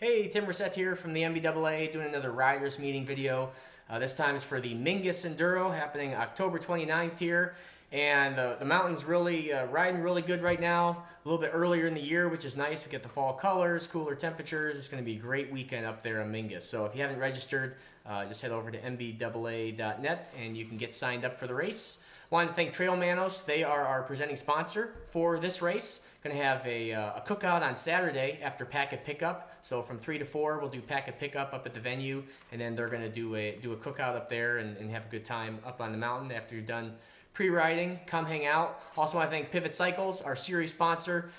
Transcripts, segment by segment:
Hey, Tim Reset here from the MBAA doing another riders meeting video. This time is for the Mingus Enduro happening October 29th here. And the mountain's really riding really good right now. A little bit earlier in the year, which is nice. We get the fall colors, cooler temperatures. It's going to be a great weekend up there on Mingus. So if you haven't registered, just head over to mbaa.net and you can get signed up for the race. Wanted to thank Trail Manos. They are our presenting sponsor for this race. Going to have a cookout on Saturday after packet pickup. So from 3 to 4, we'll do packet pickup up at the venue, and then they're going to do a cookout up there and have a good time up on the mountain after you're done pre-riding. Come hang out. Also want to thank Pivot Cycles, our series sponsor.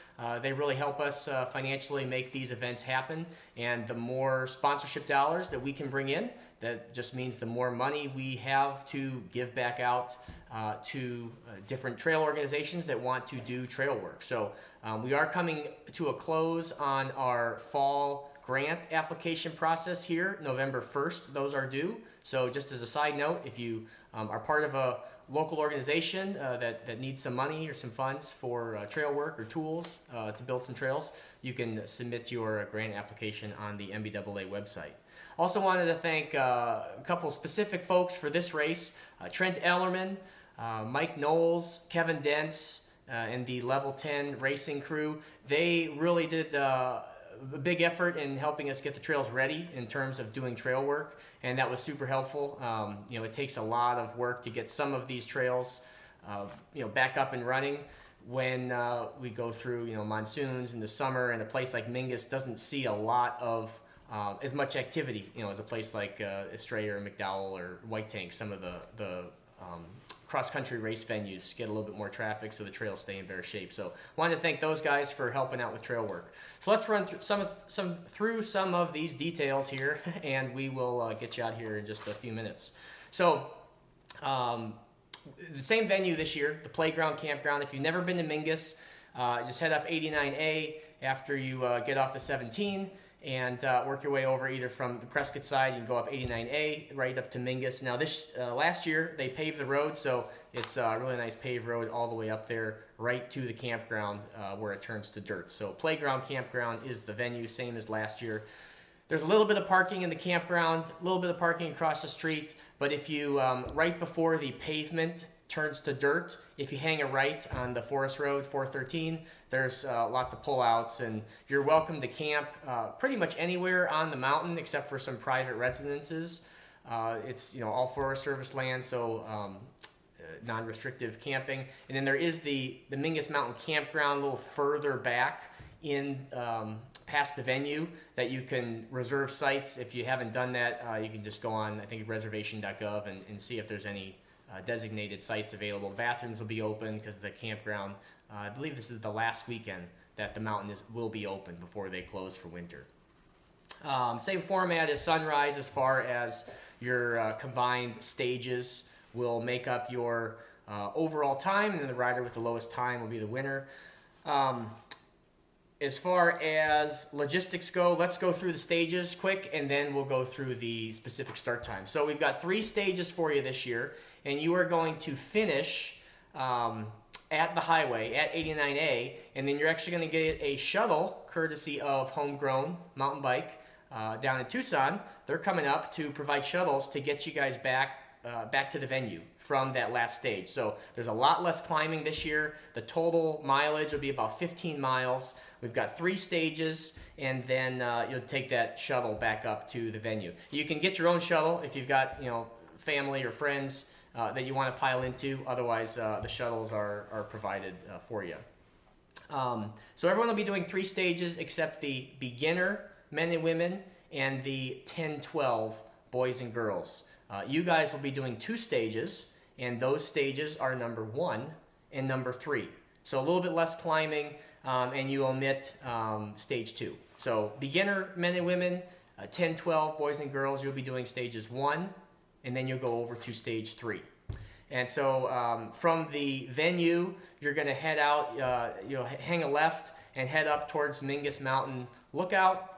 They really help us financially make these events happen, and the more sponsorship dollars that we can bring in, that just means the more money we have to give back out to different trail organizations that want to do trail work. So we are coming to a close on our fall grant application process here. November 1st, those are due. So just as a side note, if you are part of a local organization that needs some money or some funds for trail work or tools to build some trails, you can submit your grant application on the MBAA website. Also wanted to thank a couple specific folks for this race. Trent Ellerman, Mike Knowles, Kevin Dents, and the Level 10 racing crew. They really did a big effort in helping us get the trails ready in terms of doing trail work, and that was super helpful. It takes a lot of work to get some of these trails back up and running when we go through monsoons in the summer, and a place like Mingus doesn't see a lot of as much activity as a place like Estrella or McDowell or White Tank. Some of the cross-country race venues get a little bit more traffic, so the trails stay in better shape. So wanted to thank those guys for helping out with trail work. So let's run through some of these details here, and we will get you out here in just a few minutes. So the same venue this year, the Playground Campground. If you've never been to Mingus, just head up 89A after you get off the 17 and work your way over either from the Prescott side. You can go up 89A right up to Mingus. Now last year they paved the road, so it's a really nice paved road all the way up there right to the campground where it turns to dirt. So Playground Campground is the venue, same as last year. There's a little bit of parking in the campground, a little bit of parking across the street, but if you, right before the pavement turns to dirt, if you hang a right on the Forest Road 413, there's lots of pullouts, and you're welcome to camp pretty much anywhere on the mountain except for some private residences. It's all Forest Service land, so non-restrictive camping. And then there is the Mingus Mountain Campground a little further back in past the venue that you can reserve sites. If you haven't done that, you can just go on, I think, reservation.gov and see if there's any designated sites available. Bathrooms will be open because the campground, I believe this is the last weekend that the mountain will be open before they close for winter. Same format as Sunrise as far as your combined stages will make up your overall time, and then the rider with the lowest time will be the winner. As far as logistics go, let's go through the stages quick, and then we'll go through the specific start time. So we've got 3 stages for you this year, and you are going to finish at the highway at 89A, and then you're actually going to get a shuttle courtesy of Homegrown Mountain Bike down in Tucson. They're coming up to provide shuttles to get you guys back to the venue from that last stage. So there's a lot less climbing this year. The total mileage will be about 15 miles. We've got 3 stages, and then you'll take that shuttle back up to the venue. You can get your own shuttle if you've got family or friends that you want to pile into. Otherwise, the shuttles are provided for you. So everyone will be doing 3 stages except the beginner men and women and the 10-12 boys and girls. You guys will be doing 2 stages, and those stages are number 1 and number 3. So a little bit less climbing, and you omit stage 2. So beginner men and women, 10-12 boys and girls, you'll be doing stages 1, and then you'll go over to stage 3. And so from the venue, you're going to head out, hang a left and head up towards Mingus Mountain Lookout.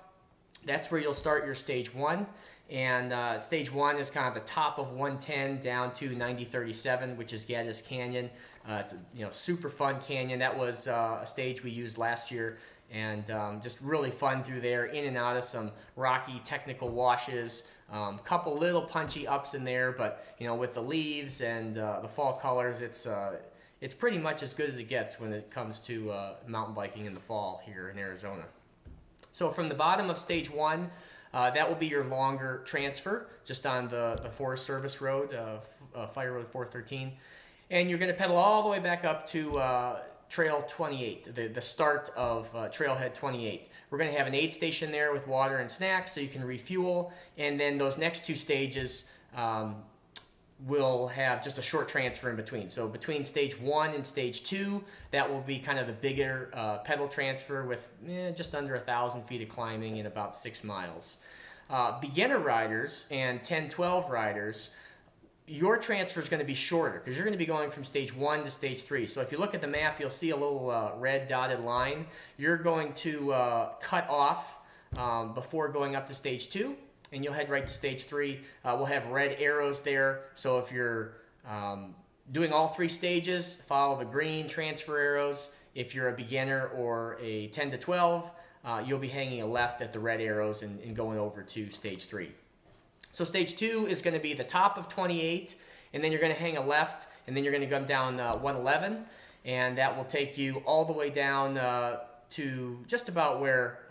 That's where you'll start your stage 1. And stage 1 is kind of the top of 110 down to 9037, which is Gaddis Canyon. It's a super fun canyon. That was a stage we used last year, and just really fun through there, in and out of some rocky technical washes. Couple little punchy ups in there, but you know, with the leaves and the fall colors, it's pretty much as good as it gets when it comes to mountain biking in the fall here in Arizona. So from the bottom of stage 1, that will be your longer transfer, just on the Forest Service Road, Fire Road 413, and you're going to pedal all the way back up to Trail 28, the start of Trailhead 28. We're going to have an aid station there with water and snacks so you can refuel, and then those next 2 stages will have just a short transfer in between. So between stage 1 and stage 2, that will be kind of the bigger pedal transfer with just under 1,000 feet of climbing and about 6 miles. Beginner riders and 10-12 riders, your transfer is going to be shorter because you're going to be going from stage 1 to stage 3. So if you look at the map, you'll see a little red dotted line. You're going to cut off before going up to stage 2, and you'll head right to stage 3. We'll have red arrows there. So if you're doing all 3 stages, follow the green transfer arrows. If you're a beginner or a 10 to 12, you'll be hanging a left at the red arrows and going over to stage 3. So stage 2 is going to be the top of 28, and then you're going to hang a left, and then you're going to come down 111, and that will take you all the way down to just about where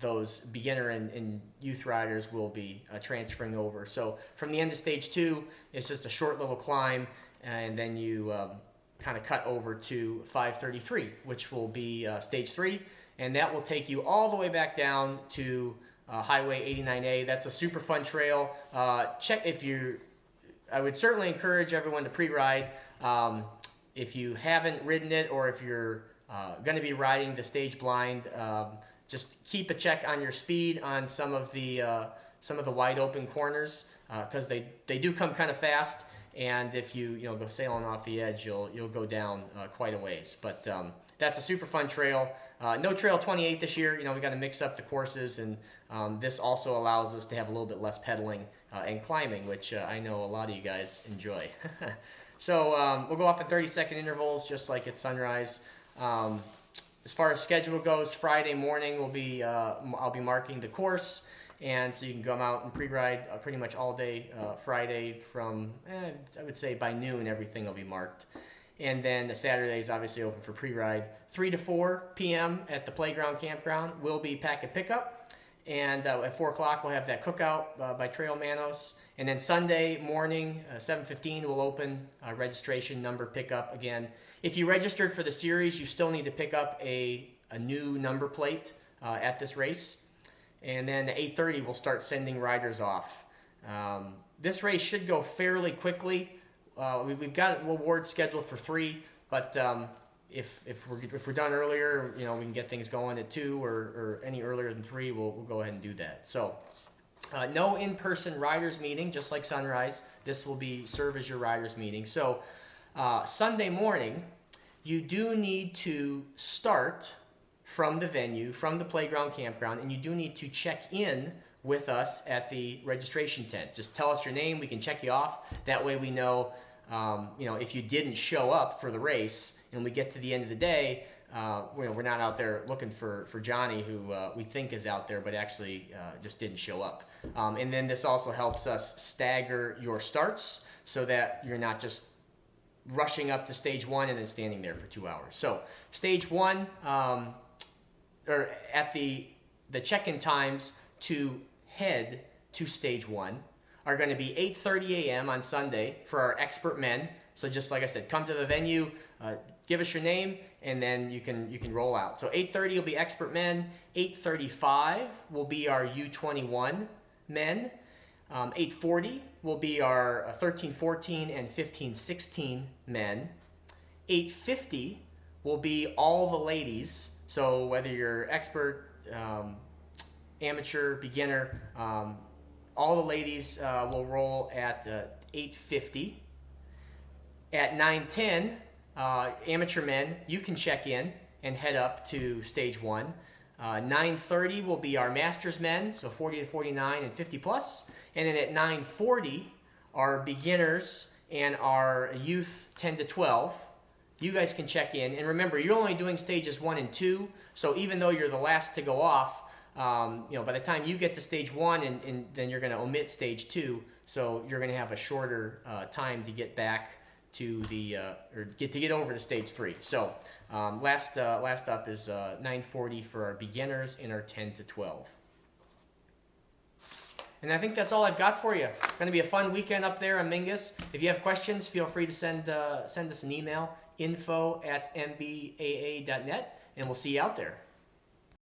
those beginner and youth riders will be transferring over. So from the end of stage 2, it's just a short little climb, and then you kind of cut over to 533, which will be stage 3, and that will take you all the way back down to Highway 89A. That's a super fun trail. I would certainly encourage everyone to pre-ride. If you haven't ridden it, or if you're going to be riding the stage blind, just keep a check on your speed on some of the wide open corners, because they do come kind of fast, and if you go sailing off the edge, you'll go down quite a ways. But that's a super fun trail. No Trail 28 this year. We got to mix up the courses, and this also allows us to have a little bit less pedaling and climbing, which I know a lot of you guys enjoy. So we'll go off in 30-second intervals, just like at Sunrise. As far as schedule goes, Friday morning I'll be marking the course, and so you can come out and pre-ride pretty much all day Friday from I would say by noon everything will be marked. And then the Saturday is obviously open for pre-ride. 3 to 4 p.m. at the Playground Campground will be packet pickup. And at 4 o'clock, we'll have that cookout by Trail Manos. And then Sunday morning, 7:15, we'll open registration number pickup again. If you registered for the series, you still need to pick up a new number plate at this race. And then at 8:30, we'll start sending riders off. This race should go fairly quickly. We've got awards scheduled for 3, but if we're done earlier, we can get things going at 2 or any earlier than 3. We'll go ahead and do that. So no in-person riders meeting, just like Sunrise. This will serve as your riders meeting. So Sunday morning, you do need to start from the venue, from the Playground Campground, and you do need to check in with us at the registration tent. Just tell us your name. We can check you off. That way we know, if you didn't show up for the race and we get to the end of the day, we're not out there looking for Johnny, who we think is out there, but actually just didn't show up. And then this also helps us stagger your starts so that you're not just rushing up to stage 1 and then standing there for 2 hours. So stage 1, or at the check-in times to head to stage 1 are going to be 8:30 a.m. on Sunday for our expert men. So just like I said, come to the venue, give us your name, and then you can roll out. So 8:30 will be expert men. 8:35 will be our U21 men. 8:40 will be our 13-14 and 15-16 men. 8:50 will be all the ladies. So whether you're expert, amateur, beginner, all the ladies will roll at 8:50. At 9:10, amateur men, you can check in and head up to stage 1. 9:30 will be our masters men, so 40 to 49 and 50 plus. And then at 9:40, our beginners and our youth 10 to 12 you guys can check in. And remember, you're only doing stages 1 and 2, so even though you're the last to go off, by the time you get to stage 1, and then you're going to omit stage 2, so you're going to have a shorter time to get back to the or get over to stage 3. So last up is 940 for our beginners and our 10 to 12. And I think that's all I've got for you. It's going to be a fun weekend up there on Mingus. If you have questions, feel free to send us an email, info@mbaa.net, and we'll see you out there.